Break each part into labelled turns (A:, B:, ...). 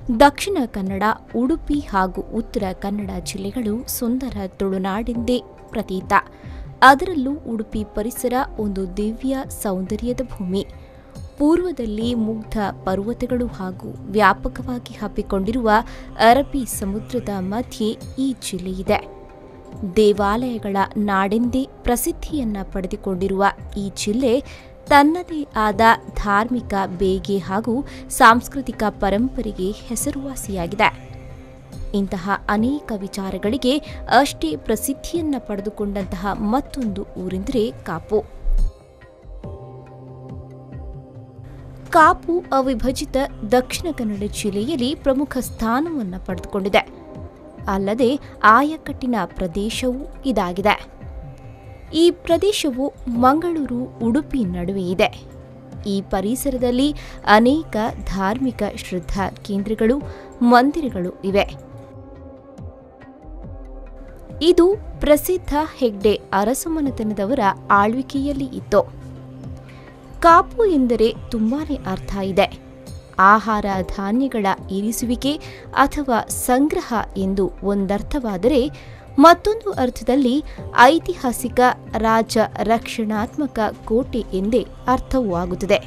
A: ದಕ್ಷಿಣ ಕನ್ನಡ, ಉಡುಪಿ ಹಾಗೂ ಉತ್ತರ ಕನ್ನಡ ಜಿಲ್ಲೆಗಳು ಸುಂದರ ತುಳುನಾಡೆಂದೇ ಪ್ರತೀತ. ಅದರಲ್ಲೂ ಉಡುಪಿ ಪರಿಸರ ಒಂದು ದಿವ್ಯ ಸೌಂದರ್ಯದ ಭೂಮಿ. ಪೂರ್ವದಲ್ಲಿ ಮುಗ್ಧ ಪರ್ವತಗಳು ಹಾಗೂ ವ್ಯಾಪಕವಾಗಿ ಹಬ್ಬಿಕೊಂಡಿರುವ ಅರಬ್ಬಿ ಸಮುದ್ರದ ಮಧ್ಯೆ ಈ ಜಿಲ್ಲೆಯಿದೆ. ದೇವಾಲಯಗಳ ನಾಡೆಂದೇ ಪ್ರಸಿದ್ಧಿಯನ್ನ ಪಡೆದುಕೊಂಡಿರುವ ಈ ಜಿಲ್ಲೆ ತನ್ನದೇ ಆದ ಧಾರ್ಮಿಕ ಬೇಗೆ ಹಾಗೂ ಸಾಂಸ್ಕೃತಿಕ ಪರಂಪರೆಗೆ ಹೆಸರುವಾಸಿಯಾಗಿದೆ. ಇಂತಹ ಅನೇಕ ವಿಚಾರಗಳಿಗೆ ಅಷ್ಟೇ ಪ್ರಸಿದ್ಧಿಯನ್ನ ಪಡೆದುಕೊಂಡಂತಹ ಮತ್ತೊಂದು ಊರೆಂದರೆ ಕಾಪು. ಕಾಪು ಅವಿಭಜಿತ ದಕ್ಷಿಣ ಕನ್ನಡ ಜಿಲ್ಲೆಯಲ್ಲಿ ಪ್ರಮುಖ ಸ್ಥಾನವನ್ನು ಪಡೆದುಕೊಂಡಿದೆ. ಅಲ್ಲದೆ ಆಯಕಟ್ಟಿನ ಪ್ರದೇಶವೂ ಇದಾಗಿದೆ. ಈ ಪ್ರದೇಶವು ಮಂಗಳೂರು, ಉಡುಪಿ ನಡುವೆ ಇದೆ. ಈ ಪರಿಸರದಲ್ಲಿ ಅನೇಕ ಧಾರ್ಮಿಕ ಶ್ರದ್ಧಾ ಕೇಂದ್ರಗಳು, ಮಂದಿರಗಳು ಇವೆ. ಇದು ಪ್ರಸಿದ್ಧ ಹೆಗ್ಡೆ ಅರಸುಮನೆತನದವರ ಆಳ್ವಿಕೆಯಲ್ಲಿ ಇತ್ತು. ಕಾಪು ಎಂದರೆ ತುಂಬಾನೇ ಅರ್ಥ ಇದೆ. ಆಹಾರ ಧಾನ್ಯಗಳ ಇರಿಸುವಿಕೆ ಅಥವಾ ಸಂಗ್ರಹ ಎಂದು ಒಂದರ್ಥವಾದರೆ, ಮತ್ತೊಂದು ಅರ್ಥದಲ್ಲಿ ಐತಿಹಾಸಿಕ ರಾಜ ರಕ್ಷಣಾತ್ಮಕ ಕೋಟೆ ಎಂದೇ ಅರ್ಥವೂ ಆಗುತ್ತದೆ.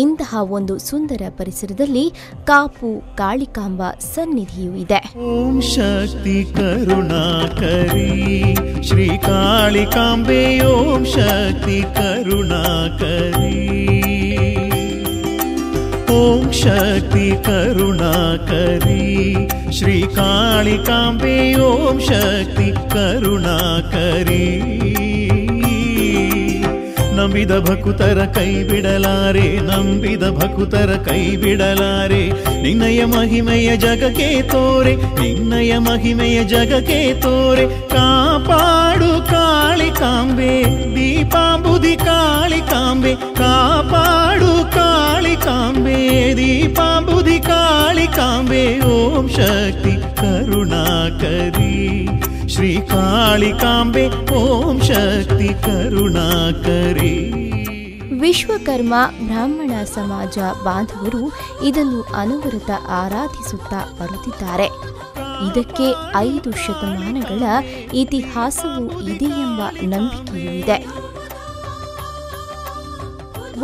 A: ಇಂತಹ ಒಂದು ಸುಂದರ ಪರಿಸರದಲ್ಲಿ ಕಾಪು ಕಾಳಿಕಾಂಬ ಸನ್ನಿಧಿಯೂ ಇದೆ.
B: ಓಂ ಶಕ್ತಿ ಕರುಣಾಕರಿ ಶ್ರೀ ಕಾಳಿಕಾಂಬೆ, ಓಂ ಶಕ್ತಿ ಕರುಣಾಕರಿ, ಓಂ ಶಕ್ತಿ ಕರುಣಾಕರಿ ಶ್ರೀ ಕಾಳಿಕಾಂಬೆ, ಓಂ ಶಕ್ತಿ ಕರುಣಾಕರಿ. ನಂಬಿದ ಭಕುತರ ಕೈ ಬಿಡಲಾರೆ, ನಂಬಿದ ಭಕುತರ ಕೈ ಬಿಡಲಾರೆ. ನಿನ್ನಯ ಮಹಿಮೆಯ ಜಗಕ್ಕೆ ತೋರೆ, ನಿನ್ನಯ ಮಹಿಮೆಯ ಜಗಕ್ಕೆ ತೋರೆ. ಕಾಪಾಡು ಕಾಳಿಕಾಂಬೆ, ದೀಪಾಂಬುದಿ ಕಾಳಿಕಾಂಬೆ, ಕಾಪಾಡು ಕಾಳಿಕಾಂಬೆ, ದೀಪಾಂಬುದಿ ಕಾಳಿಕಾಂಬೆ. ಓಂ ಶಕ್ತಿ ಕರುಣಾಕರಿ ಶ್ರೀ ಕಾಳಿಕಾಂಬೆ, ಓಂ ಶಕ್ತಿ ಕರುಣಾಕರಿ.
A: ವಿಶ್ವಕರ್ಮ ಬ್ರಾಹ್ಮಣ ಸಮಾಜ ಬಾಂಧವರು ಇದನ್ನು ಅನವರತ ಆರಾಧಿಸುತ್ತಾ ಬರುತ್ತಿದ್ದಾರೆ. ಇದಕ್ಕೆ 5 ಶತಮಾನಗಳ ಇತಿಹಾಸವೂ ಇದೆ ಎಂಬ ನಂಬಿಕೆಯೂ ಇದೆ.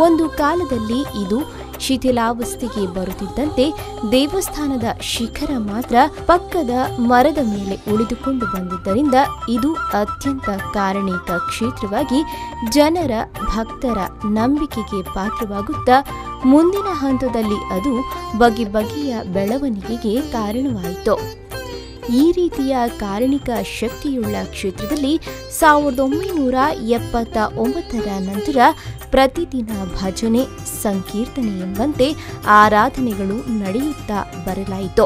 A: ಒಂದು ಕಾಲದಲ್ಲಿ ಇದು ಶಿಥಿಲಾವಸ್ಥೆಗೆ ಬರುತ್ತಿದ್ದಂತೆ ದೇವಸ್ಥಾನದ ಶಿಖರ ಮಾತ್ರ ಪಕ್ಕದ ಮರದ ಮೇಲೆ ಉಳಿದುಕೊಂಡು ಬಂದಿದ್ದರಿಂದ ಇದು ಅತ್ಯಂತ ಕಾರಣಿಕ ಕ್ಷೇತ್ರವಾಗಿ ಜನರ ಭಕ್ತರ ನಂಬಿಕೆಗೆ ಪಾತ್ರವಾಗುತ್ತಾ ಮುಂದಿನ ಹಂತದಲ್ಲಿ ಅದು ಬಗೆ ಬಗೆಯ ಬೆಳವಣಿಗೆಗೆ ಕಾರಣವಾಯಿತು. ಈ ರೀತಿಯ ಕಾರಣಿಕ ಶಕ್ತಿಯುಳ್ಳ ಕ್ಷೇತ್ರದಲ್ಲಿ 1979ರ ನಂತರ ಪ್ರತಿದಿನ ಭಜನೆ, ಸಂಕೀರ್ತನೆ ಎಂಬಂತೆ ಆರಾಧನೆಗಳು ನಡೆಯುತ್ತಾ ಬರಲಾಯಿತು.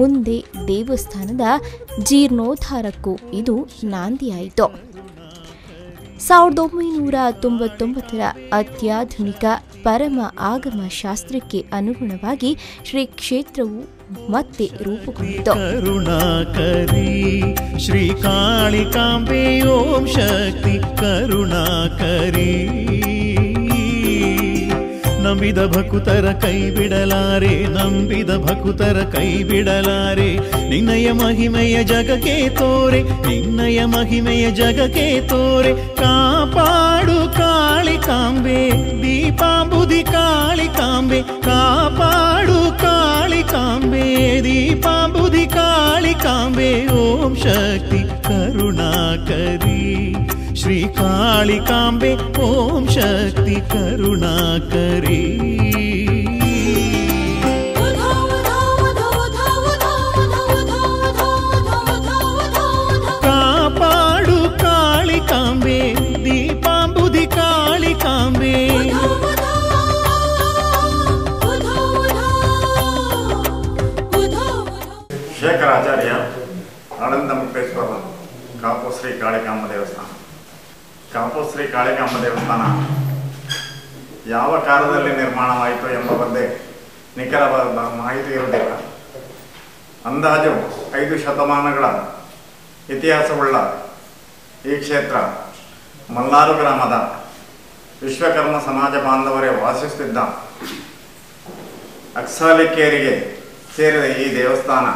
A: ಮುಂದೆ ದೇವಸ್ಥಾನದ ಜೀರ್ಣೋದ್ಧಾರಕ್ಕೂ ಇದು ನಾಂದಿಯಾಯಿತು. 1999ರ ಅತ್ಯಾಧುನಿಕ ಪರಮ ಆಗಮ ಶಾಸ್ತ್ರಕ್ಕೆ ಅನುಗುಣವಾಗಿ ಶ್ರೀ ಕ್ಷೇತ್ರವು ಮತ್ತೆ ರೂಪುಗೊಂಡಿತು.
B: ಕರುಣಾಕರಿ ಶ್ರೀ ಕಾಳಿಕಾಂಬೆ, ಓಂ ಶಕ್ತಿ ಕರುಣಾಕರಿ. ನಂಬಿದ ಭಕುತರ ಕೈ ಬಿಡಲಾರೆ, ನಂಬಿದ ಭಕುತರ ಕೈ ಬಿಡಲಾರೆ. ನಿನ್ನಯ ಮಹಿಮೆಯ ಜಗಕ್ಕೆ ತೋರೆ, ನಿನ್ನಯ ಮಹಿಮೆಯ ಜಗಕ್ಕೆ ತೋರೆ. ಕಾಪಾಡು ಕಾಳಿಕಾಂಬೆ, ದೀಪಾಂಬುದಿ ಕಾಳಿಕಾಂಬೆ, ಕಾಪಾಡು ಕಾಳಿಕಾಂಬೆ, ದೀಪಾಂಬುದಿ ಕಾಳಿಕಾಂಬೆ. ಓಂ ಶಕ್ತಿ ಕರುಣಾಕರಿ ಶ್ರೀ ಕಾಳಿಕಾಂಬೆ, ಓಂ ಶಕ್ತಿ ಕರುಣಾಕರಿ. ಕಾಪಾಡು ಕಾಳಿಕಾಂಬೆ, ದೀಪಾಂಬುದಿ ಕಾಳಿಕಾಂಬೆ.
C: ಶೇಖರಾಚಾರ್ಯ, ಆನಂದ ಮುಕ್ತೇಶ್ವರ, ಕಾಪು ಶ್ರೀ ಕಾಳಿಕಾಂಬ ದೇವಸ್ಥಾನ. ಕಾಪು ಶ್ರೀ ಕಾಳಿಕಾಂಬ ದೇವಸ್ಥಾನ ಯಾವ ಕಾಲದಲ್ಲಿ ನಿರ್ಮಾಣವಾಯಿತು ಎಂಬ ಬಗ್ಗೆ ನಿಖರವಾದ ಮಾಹಿತಿ ಇರುವುದಿಲ್ಲ. ಅಂದಾಜು 5 ಶತಮಾನಗಳ ಇತಿಹಾಸವುಳ್ಳ ಈ ಕ್ಷೇತ್ರ ಮಲ್ನಾಡು ಗ್ರಾಮದ ವಿಶ್ವಕರ್ಮ ಸಮಾಜ ಬಾಂಧವರೇ ವಾಸಿಸುತ್ತಿದ್ದ ಅಕ್ಸಾಲಿಕೇರಿಗೆ ಸೇರಿದ ಈ ದೇವಸ್ಥಾನ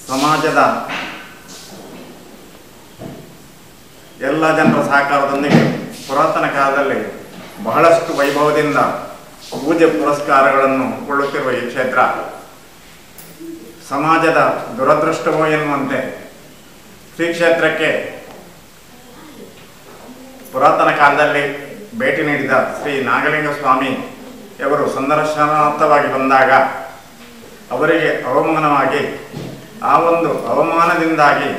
C: ಸಮಾಜದ ಎಲ್ಲ ಜನರ ಸಹಕಾರದೊಂದಿಗೆ ಪುರಾತನ ಕಾಲದಲ್ಲಿ ಬಹಳಷ್ಟು ವೈಭವದಿಂದ ಪೂಜೆ ಪುರಸ್ಕಾರಗಳನ್ನು ಕೊಳ್ಳುತ್ತಿರುವ ಈ ಕ್ಷೇತ್ರ ಸಮಾಜದ ದುರದೃಷ್ಟವೋ ಎನ್ನುವಂತೆ ಶ್ರೀ ಕ್ಷೇತ್ರಕ್ಕೆ ಪುರಾತನ ಕಾಲದಲ್ಲಿ ಭೇಟಿ ನೀಡಿದ ಶ್ರೀ ನಾಗಲಿಂಗ ಸ್ವಾಮಿಯವರು ಸಂದರ್ಶನಾರ್ಥವಾಗಿ ಬಂದಾಗ ಅವರಿಗೆ ಅವಮಾನವಾಗಿ ಆ ಒಂದು ಅವಮಾನದಿಂದಾಗಿ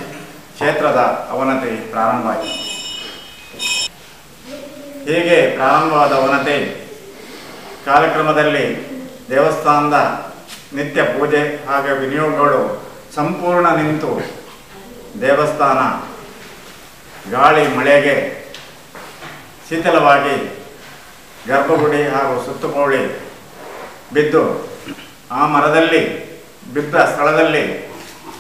C: ಕ್ಷೇತ್ರದ ಅವನತಿ ಪ್ರಾರಂಭವಾಯಿತು. ಹೀಗೆ ಪ್ರಾರಂಭವಾದ ಅವನತಿ ಕಾಲಕ್ರಮದಲ್ಲಿ ದೇವಸ್ಥಾನದ ನಿತ್ಯ ಪೂಜೆ ಹಾಗೂ ವಿನಿಯೋಗಗಳು ಸಂಪೂರ್ಣ ನಿಂತು ದೇವಸ್ಥಾನ ಗಾಳಿ ಮಳೆಗೆ ಶೀತಲವಾಗಿ ಗರ್ಭಗುಡಿ ಹಾಗೂ ಸುತ್ತುಪೌಳಿ ಬಿದ್ದು ಆ ಮರದಲ್ಲಿ ಬಿದ್ದ ಸ್ಥಳದಲ್ಲಿ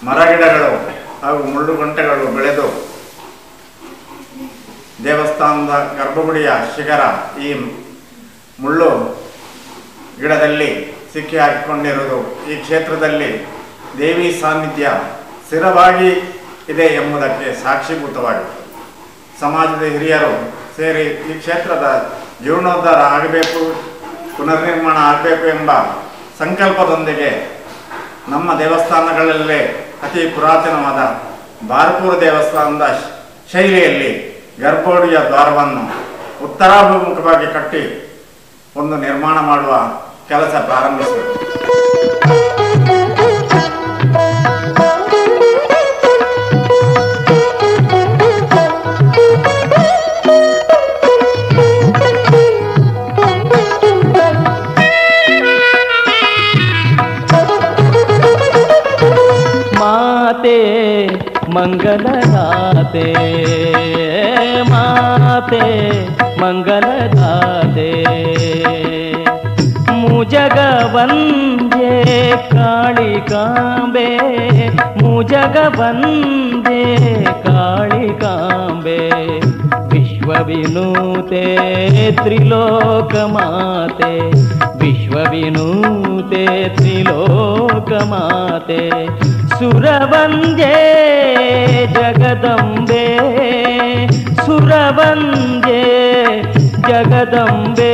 C: ಮರಗಿಡಗಳು ಹಾಗೂ ಮುಳ್ಳುಗಂಟೆಗಳು ಬೆಳೆದು ದೇವಸ್ಥಾನದ ಗರ್ಭಗುಡಿಯ ಶಿಖರ ಈ ಮುಳ್ಳು ಗಿಡದಲ್ಲಿ ಸಿಕ್ಕಿ ಹಾಕಿಕೊಂಡಿರುವುದು ಈ ಕ್ಷೇತ್ರದಲ್ಲಿ ದೇವಿ ಸಾನ್ನಿಧ್ಯ ಸ್ಥಿರವಾಗಿ ಇದೆ ಎಂಬುದಕ್ಕೆ ಸಾಕ್ಷೀಭೂತವಾಗಿದೆ. ಸಮಾಜದ ಹಿರಿಯರು ಸೇರಿ ಈ ಕ್ಷೇತ್ರದ ಜೀರ್ಣೋದ್ಧಾರ ಆಗಬೇಕು, ಪುನರ್ನಿರ್ಮಾಣ ಆಗಬೇಕು ಎಂಬ ಸಂಕಲ್ಪದೊಂದಿಗೆ ನಮ್ಮ ದೇವಸ್ಥಾನಗಳಲ್ಲೇ ಅತಿ ಪುರಾತನವಾದ ಬಾರ್ಪೂರ ದೇವಸ್ಥಾನದ ಶೈಲಿಯಲ್ಲಿ ಗರ್ಭಗುಡಿಯ ದ್ವಾರವನ್ನು ಉತ್ತರಾಭಿಮುಖವಾಗಿ ಕಟ್ಟಿ ಒಂದು ನಿರ್ಮಾಣ ಮಾಡುವ ಕೆಲಸ ಪ್ರಾರಂಭಿಸಿದರು.
D: माते मंगलदाते माते मंगलदाते मुजगवंदे कालिकांबे मुजगवंदे कालिकांबे विश्वविनूते त्रिलोकमाते विश्वविनूते त्रिलोकमाते सुरवंदे जगदंबे सुरवंदे जगदंबे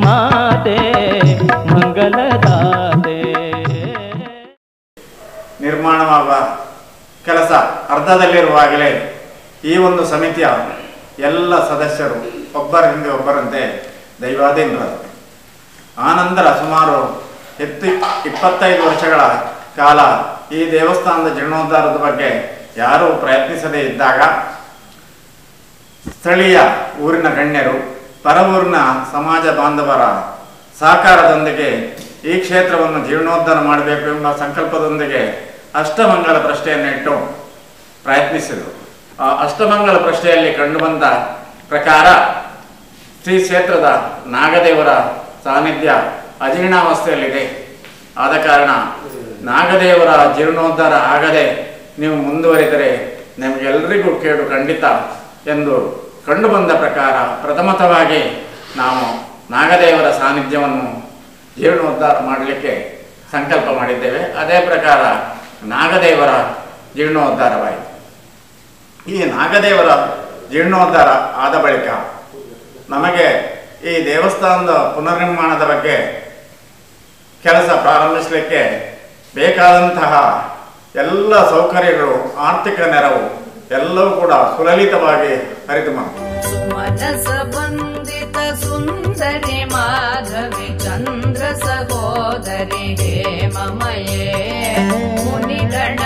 D: माते मंगलदाते.
C: ನಿರ್ಮಾಣವಾಗುವ ಕೆಲಸ ಅರ್ಧದಲ್ಲಿರುವಾಗಲೇ ಈ ಒಂದು ಸಮಿತಿಯ ಎಲ್ಲ ಸದಸ್ಯರು ಒಬ್ಬರ ಹಿಂದೆ ಒಬ್ಬರಂತೆ ದೈವಾಧೀನರಾದರು. ಆನಂತರ ಸುಮಾರು 25 ವರ್ಷಗಳ ಕಾಲ ಈ ದೇವಸ್ಥಾನದ ಜೀರ್ಣೋದ್ಧಾರದ ಬಗ್ಗೆ ಯಾರೂ ಪ್ರಯತ್ನಿಸದೇ ಇದ್ದಾಗ ಸ್ಥಳೀಯ ಊರಿನ ಗಣ್ಯರು ಪರವೂರಿನ ಸಮಾಜ ಬಾಂಧವರ ಸಹಕಾರದೊಂದಿಗೆ ಈ ಕ್ಷೇತ್ರವನ್ನು ಜೀರ್ಣೋದ್ಧಾರ ಮಾಡಬೇಕು ಎಂಬ ಸಂಕಲ್ಪದೊಂದಿಗೆ ಅಷ್ಟಮಂಗಲ ಪ್ರಶ್ನೆಯನ್ನಿಟ್ಟು ಪ್ರಯತ್ನಿಸಿದರು. ಆ ಅಷ್ಟಮಂಗಲ ಪ್ರಶ್ನೆಯಲ್ಲಿ ಕಂಡುಬಂದ ಪ್ರಕಾರ ಶ್ರೀ ಕ್ಷೇತ್ರದ ನಾಗದೇವರ ಸಾನ್ನಿಧ್ಯ ಅಜೀರ್ಣಾವಸ್ಥೆಯಲ್ಲಿದೆ. ಆದ ಕಾರಣ ನಾಗದೇವರ ಜೀರ್ಣೋದ್ಧಾರ ಆಗದೆ ನೀವು ಮುಂದುವರಿದರೆ ನಿಮಗೆಲ್ಲರಿಗೂ ಕೇಡು ಖಂಡಿತ ಎಂದು ಕಂಡುಬಂದ ಪ್ರಕಾರ ಪ್ರಥಮತವಾಗಿ ನಾವು ನಾಗದೇವರ ಸಾನ್ನಿಧ್ಯವನ್ನು ಜೀರ್ಣೋದ್ಧಾರ ಮಾಡಲಿಕ್ಕೆ ಸಂಕಲ್ಪ ಮಾಡಿದ್ದೇವೆ. ಅದೇ ಪ್ರಕಾರ ನಾಗದೇವರ ಜೀರ್ಣೋದ್ಧಾರವಾಯಿತು. ಈ ನಾಗದೇವರ ಜೀರ್ಣೋದ್ಧಾರ ಆದ ಬಳಿಕ ನಮಗೆ ಈ ದೇವಸ್ಥಾನದ ಪುನರ್ನಿರ್ಮಾಣದ ಬಗ್ಗೆ ಕೆಲಸ ಪ್ರಾರಂಭಿಸಲಿಕ್ಕೆ ಬೇಕಾದಂತಹ ಎಲ್ಲ ಸೌಕರ್ಯಗಳು, ಆರ್ಥಿಕ ನೆರವು ಎಲ್ಲವೂ ಕೂಡ ಸುಲಲಿತವಾಗಿ ಹರಿದು
E: ಮನಸ ಬಂದಿತ ಸುಂದರಿ ಮಾಧವಿ ಚಂದ್ರ ಸಹೋದರಿ ಹೇಮಮಯೇ ಮುನಿಗಣ